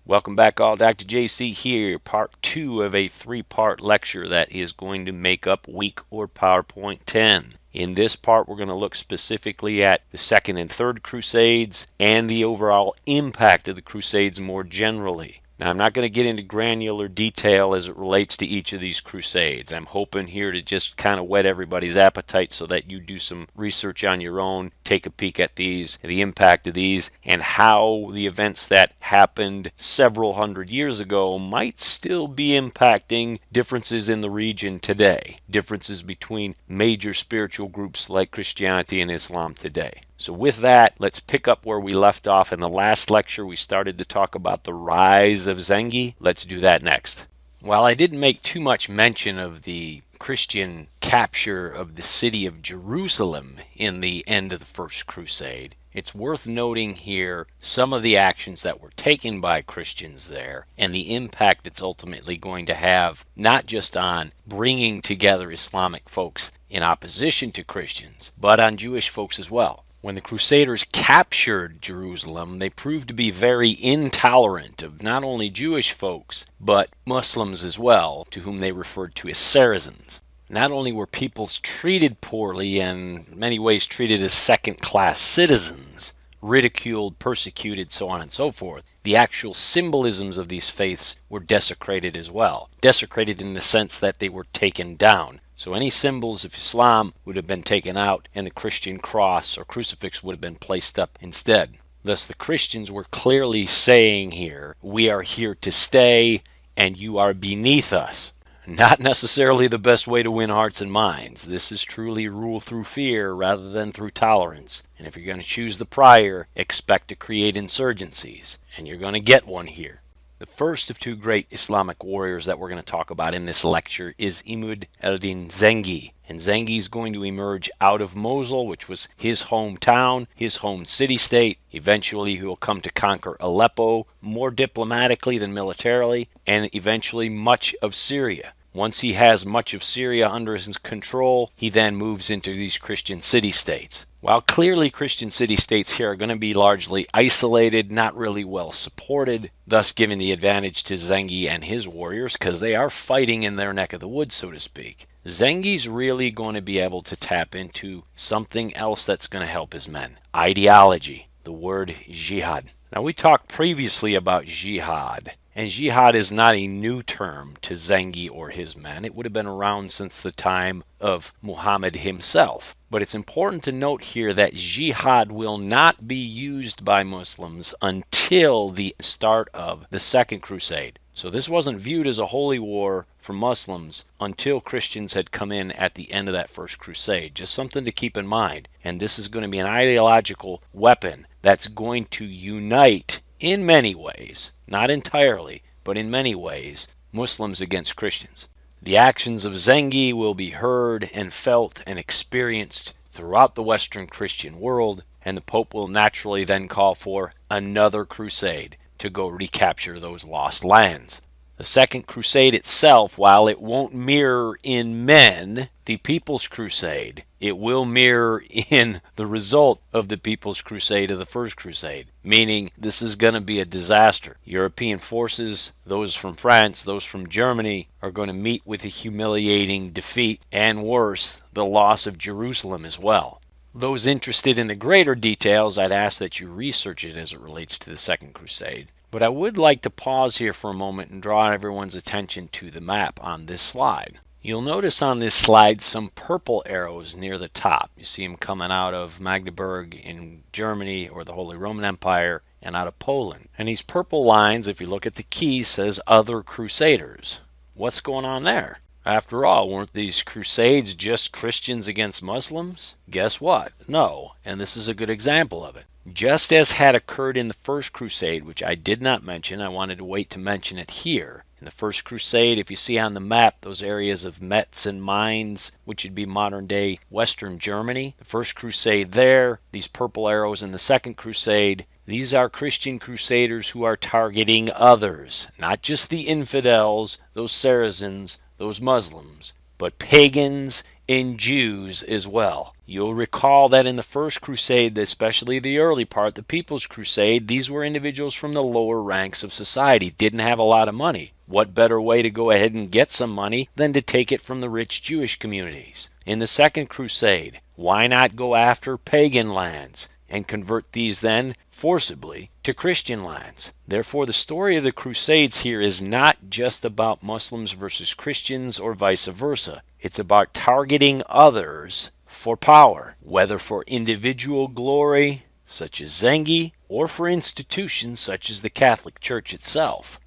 Welcome back all. Dr. JC here, part 2 of a 3-part lecture that is going to make up week or PowerPoint 10. In this part, we're going to look specifically at the Second and Third Crusades and the overall impact of the Crusades more generally. Now, I'm not going to get into granular detail as it relates to each of these crusades. I'm hoping here to just kind of whet everybody's appetite so that you do some research on your own, take a peek at these, the impact of these, and how the events that happened several hundred years ago might still be impacting differences in the region today, differences between major spiritual groups like Christianity and Islam today. So with that, let's pick up where we left off in the last lecture. We started to talk about the rise of Zengi. Let's do that next. While I didn't make too much mention of the Christian capture of the city of Jerusalem in the end of the First Crusade, it's worth noting here some of the actions that were taken by Christians there and the impact it's ultimately going to have not just on bringing together Islamic folks in opposition to Christians, but on Jewish folks as well. When the Crusaders captured Jerusalem, they proved to be very intolerant of not only Jewish folks, but Muslims as well, to whom they referred to as Saracens. Not only were peoples treated poorly and in many ways treated as second-class citizens, ridiculed, persecuted, so on and so forth, the actual symbolisms of these faiths were desecrated as well. Desecrated in the sense that they were taken down. So any symbols of Islam would have been taken out and the Christian cross or crucifix would have been placed up instead. Thus the Christians were clearly saying here, we are here to stay and you are beneath us. Not necessarily the best way to win hearts and minds. This is truly rule through fear rather than through tolerance. And if you're going to choose the prior, expect to create insurgencies. And you're going to get one here. The first of two great Islamic warriors that we're going to talk about in this lecture is Imad el-Din Zengi. And Zengi is going to emerge out of Mosul, which was his hometown, his home city-state. Eventually, he will come to conquer Aleppo more diplomatically than militarily, and eventually much of Syria. Once he has much of Syria under his control, he then moves into these Christian city-states. While clearly Christian city-states here are going to be largely isolated, not really well supported, thus giving the advantage to Zengi and his warriors because they are fighting in their neck of the woods, so to speak. Zengi's really going to be able to tap into something else that's going to help his men. Ideology, the word jihad. Now we talked previously about jihad. And jihad is not a new term to Zengi or his men. It would have been around since the time of Muhammad himself. But it's important to note here that jihad will not be used by Muslims until the start of the Second Crusade. So this wasn't viewed as a holy war for Muslims until Christians had come in at the end of that First Crusade. Just something to keep in mind. And this is going to be an ideological weapon that's going to unite in many ways, not entirely, but in many ways, Muslims against Christians. The actions of Zengi will be heard and felt and experienced throughout the Western Christian world, and the Pope will naturally then call for another crusade to go recapture those lost lands. The Second Crusade itself, while it won't mirror in men the People's Crusade, it will mirror in the result of the People's Crusade of the First Crusade, meaning this is going to be a disaster. European forces, those from France, those from Germany, are going to meet with a humiliating defeat, and worse, the loss of Jerusalem as well. Those interested in the greater details, I'd ask that you research it as it relates to the Second Crusade. But I would like to pause here for a moment and draw everyone's attention to the map on this slide. You'll notice on this slide some purple arrows near the top. You see them coming out of Magdeburg in Germany or the Holy Roman Empire and out of Poland. And these purple lines, if you look at the key, says other crusaders. What's going on there? After all, weren't these crusades just Christians against Muslims? Guess what? No, and this is a good example of it. Just as had occurred in the First Crusade, which I did not mention, I wanted to wait to mention it here. In the First Crusade, if you see on the map those areas of Metz and Mainz, which would be modern-day Western Germany, the First Crusade there, these purple arrows in the Second Crusade, these are Christian crusaders who are targeting others, not just the infidels, those Saracens, those Muslims, but pagans and Jews as well. You'll recall that in the First Crusade, especially the early part, the People's Crusade, these were individuals from the lower ranks of society, didn't have a lot of money. What better way to go ahead and get some money than to take it from the rich Jewish communities? In the Second Crusade, why not go after pagan lands and convert these then forcibly to Christian lands? Therefore, the story of the Crusades here is not just about Muslims versus Christians or vice versa. It's about targeting others for power, whether for individual glory, such as Zengi, or for institutions such as the Catholic Church itself.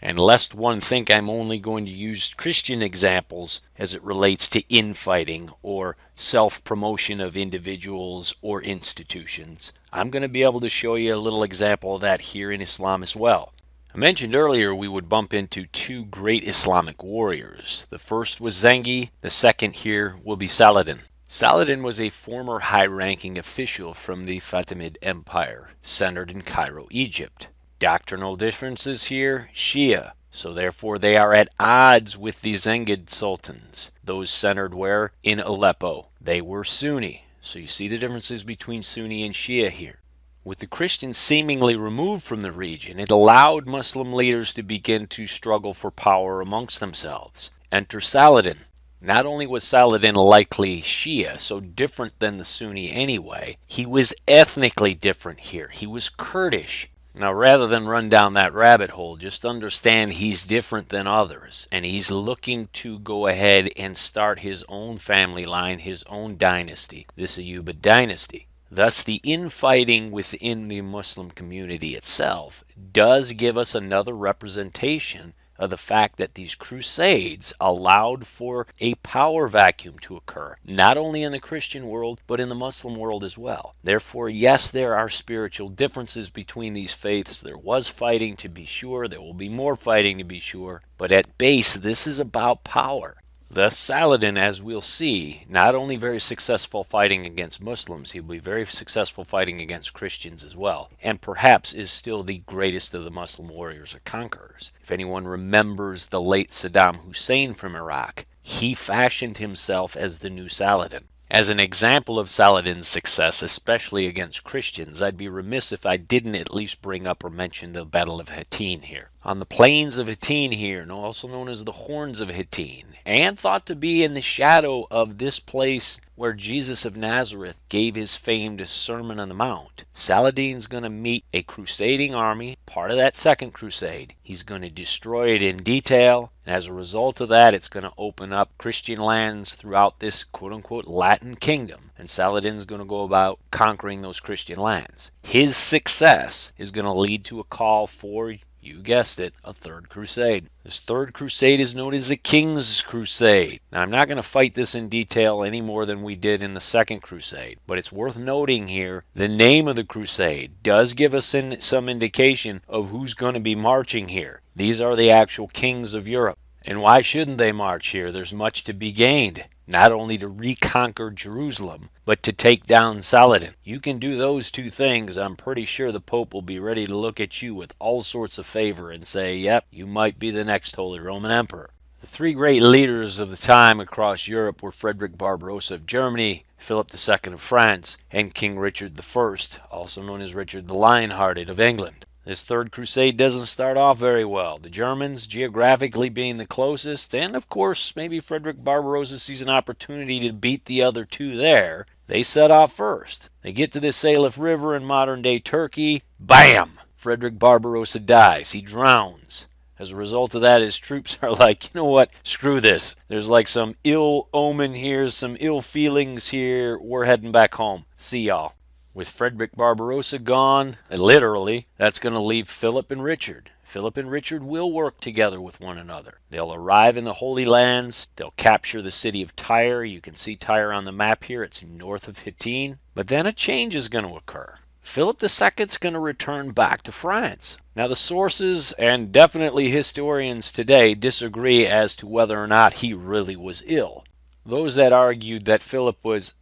And lest one think I'm only going to use Christian examples as it relates to infighting or self-promotion of individuals or institutions, I'm going to be able to show you a little example of that here in Islam as well. I mentioned earlier we would bump into two great Islamic warriors. The first was Zengi, the second here will be Saladin. Saladin was a former high-ranking official from the Fatimid Empire, centered in Cairo, Egypt. Doctrinal differences here, Shia, so therefore they are at odds with the Zengid sultans. Those centered where? In Aleppo. They were Sunni, so you see the differences between Sunni and Shia here. With the Christians seemingly removed from the region, it allowed Muslim leaders to begin to struggle for power amongst themselves. Enter Saladin. Not only was Saladin likely Shia, so different than the Sunni anyway, he was ethnically different here. He was Kurdish. Now, rather than run down that rabbit hole, just understand he's different than others, and he's looking to go ahead and start his own family line, his own dynasty, this Ayyubid dynasty. Thus, the infighting within the Muslim community itself does give us another representation of the fact that these crusades allowed for a power vacuum to occur, not only in the Christian world, but in the Muslim world as well. Therefore, yes, there are spiritual differences between these faiths. There was fighting, to be sure. There will be more fighting, to be sure. But at base, this is about power. Thus, Saladin, as we'll see, not only very successful fighting against Muslims, he'll be very successful fighting against Christians as well, and perhaps is still the greatest of the Muslim warriors or conquerors. If anyone remembers the late Saddam Hussein from Iraq, he fashioned himself as the new Saladin. As an example of Saladin's success, especially against Christians, I'd be remiss if I didn't at least bring up or mention the Battle of Hattin here. On the plains of Hattin here, also known as the Horns of Hattin, and thought to be in the shadow of this place where Jesus of Nazareth gave his famed Sermon on the Mount, Saladin's going to meet a crusading army, part of that second crusade. He's going to destroy it in detail, and as a result of that, it's going to open up Christian lands throughout this quote-unquote Latin kingdom, and Saladin's going to go about conquering those Christian lands. His success is going to lead to a call for, you guessed it, a third crusade. This third crusade is known as the King's Crusade. Now, I'm not going to fight this in detail any more than we did in the second crusade, but it's worth noting here, the name of the crusade does give us some indication of who's going to be marching here. These are the actual kings of Europe. And why shouldn't they march here? There's much to be gained, not only to reconquer Jerusalem, but to take down Saladin. You can do those two things, I'm pretty sure the Pope will be ready to look at you with all sorts of favor and say, yep, you might be the next Holy Roman Emperor. The three great leaders of the time across Europe were Frederick Barbarossa of Germany, Philip II of France, and King Richard I, also known as Richard the Lionhearted of England. This third crusade doesn't start off very well. The Germans, geographically being the closest, and of course, maybe Frederick Barbarossa sees an opportunity to beat the other two there. They set off first. They get to the Salif River in modern-day Turkey. Bam! Frederick Barbarossa dies. He drowns. As a result of that, his troops are like, you know what? Screw this. There's like some ill omen here, some ill feelings here. We're heading back home. See y'all. With Frederick Barbarossa gone, literally, that's going to leave Philip and Richard. Philip and Richard will work together with one another. They'll arrive in the Holy Lands. They'll capture the city of Tyre. You can see Tyre on the map here. It's north of Hattin. But then a change is going to occur. Philip II is going to return back to France. Now, the sources and definitely historians today disagree as to whether or not he really was ill. Those that argued that Philip was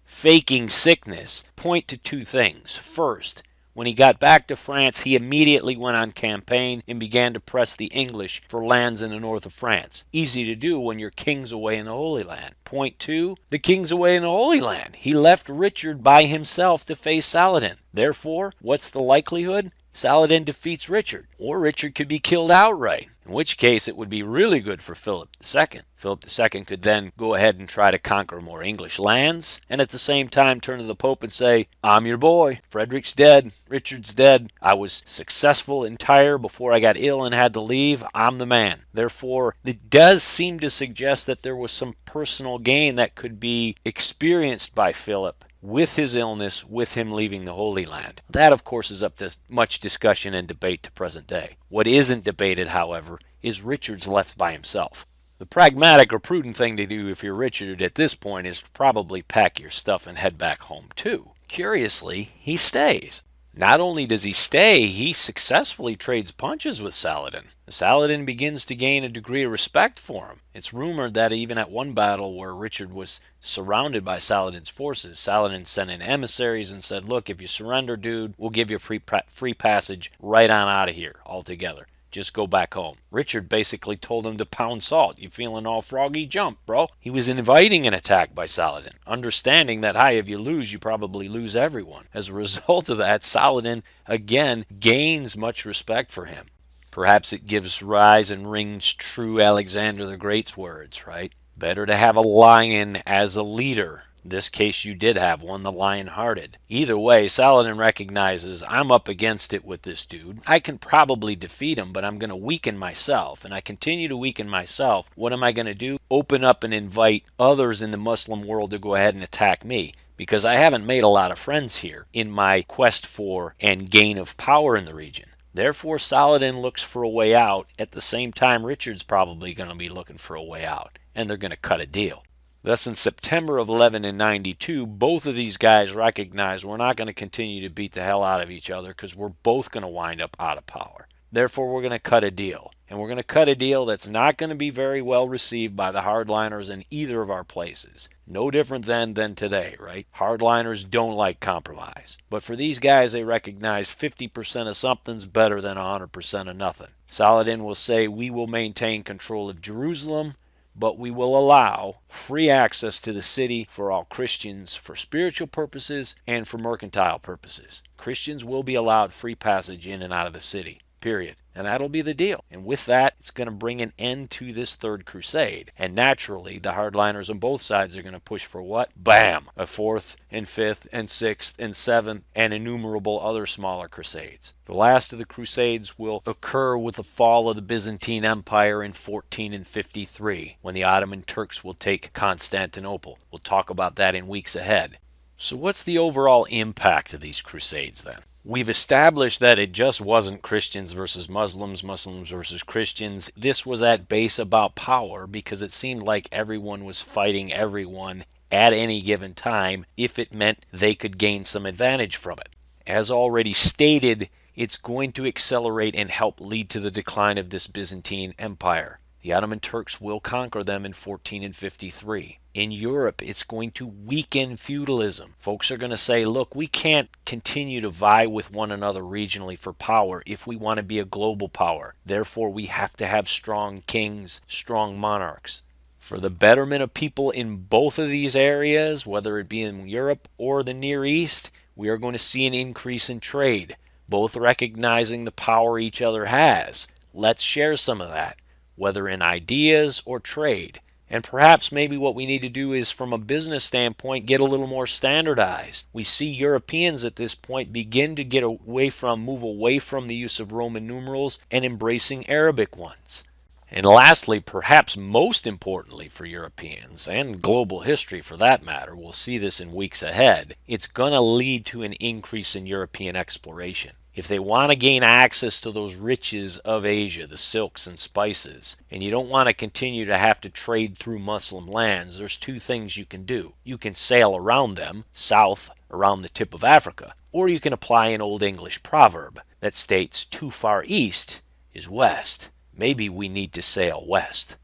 faking sickness point to two things. First, When he got back to France, he immediately went on campaign and began to press the English for lands in the north of France. Easy to do when your king's away in the Holy Land. Point 2, the king's away in the Holy Land. He left Richard by himself to face Saladin. Therefore, what's the likelihood? Saladin defeats Richard, or Richard could be killed outright, in which case it would be really good for Philip II. Philip II could then go ahead and try to conquer more English lands, and at the same time turn to the Pope and say, I'm your boy, Frederick's dead, Richard's dead, I was successful in Tyre before I got ill and had to leave, I'm the man. Therefore, it does seem to suggest that there was some personal gain that could be experienced by Philip with his illness, with him leaving the Holy Land. That, of course, is up to much discussion and debate to present day. What isn't debated, however, is Richard's left by himself. The pragmatic or prudent thing to do if you're Richard at this point is to probably pack your stuff and head back home too. Curiously, he stays. Not only does he stay, he successfully trades punches with Saladin. Saladin begins to gain a degree of respect for him. It's rumored that even at one battle where Richard was surrounded by Saladin's forces, Saladin sent in emissaries and said, look, if you surrender, dude, we'll give you free passage right on out of here altogether. Just go back home. Richard basically told him to pound salt. You feeling all froggy? Jump, bro. He was inviting an attack by Saladin, understanding that, if you lose, you probably lose everyone. As a result of that, Saladin, again, gains much respect for him. Perhaps it gives rise and rings true Alexander the Great's words, right? Better to have a lion as a leader. In this case, you did have one, the lion-hearted. Either way, Saladin recognizes, I'm up against it with this dude. I can probably defeat him, but I'm going to weaken myself. And I continue to weaken myself. What am I going to do? Open up and invite others in the Muslim world to go ahead and attack me. Because I haven't made a lot of friends here in my quest for and gain of power in the region. Therefore, Saladin looks for a way out. At the same time, Richard's probably going to be looking for a way out. And they're going to cut a deal. Thus, in September of 1192, both of these guys recognize we're not going to continue to beat the hell out of each other because we're both going to wind up out of power. Therefore, we're going to cut a deal. And we're going to cut a deal that's not going to be very well received by the hardliners in either of our places. No different than today, right? Hardliners don't like compromise. But for these guys, they recognize 50% of something's better than 100% of nothing. Saladin will say, we will maintain control of Jerusalem, but we will allow free access to the city for all Christians for spiritual purposes and for mercantile purposes. Christians will be allowed free passage in and out of the city, period. And that'll be the deal. And with that, it's going to bring an end to this third crusade. And naturally, the hardliners on both sides are going to push for what? Bam! A fourth and fifth and sixth and seventh and innumerable other smaller crusades. The last of the crusades will occur with the fall of the Byzantine Empire in 1453, when the Ottoman Turks will take Constantinople. We'll talk about that in weeks ahead. So what's the overall impact of these crusades then? We've established that it just wasn't Christians versus Muslims, Muslims versus Christians. This was at base about power because it seemed like everyone was fighting everyone at any given time if it meant they could gain some advantage from it. As already stated, it's going to accelerate and help lead to the decline of this Byzantine Empire. The Ottoman Turks will conquer them in 1453. In Europe, it's going to weaken feudalism. Folks are going to say, look, we can't continue to vie with one another regionally for power if we want to be a global power. Therefore, we have to have strong kings, strong monarchs. For the betterment of people in both of these areas, whether it be in Europe or the Near East, we are going to see an increase in trade, both recognizing the power each other has. Let's share some of that, whether in ideas or trade. And perhaps maybe what we need to do is, from a business standpoint, get a little more standardized. We see Europeans at this point begin to move away from the use of Roman numerals and embracing Arabic ones. And lastly, perhaps most importantly for Europeans, and global history for that matter, we'll see this in weeks ahead, it's going to lead to an increase in European exploration. If they want to gain access to those riches of Asia, the silks and spices, and you don't want to continue to have to trade through Muslim lands, there's two things you can do. You can sail around them, south, around the tip of Africa, or you can apply an Old English proverb that states, too far east is west. Maybe we need to sail west.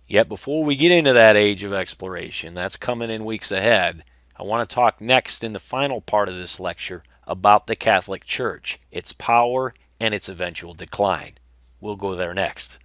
Yet before we get into that age of exploration, that's coming in weeks ahead, I want to talk next in the final part of this lecture about the Catholic Church, its power, and its eventual decline. We'll go there next.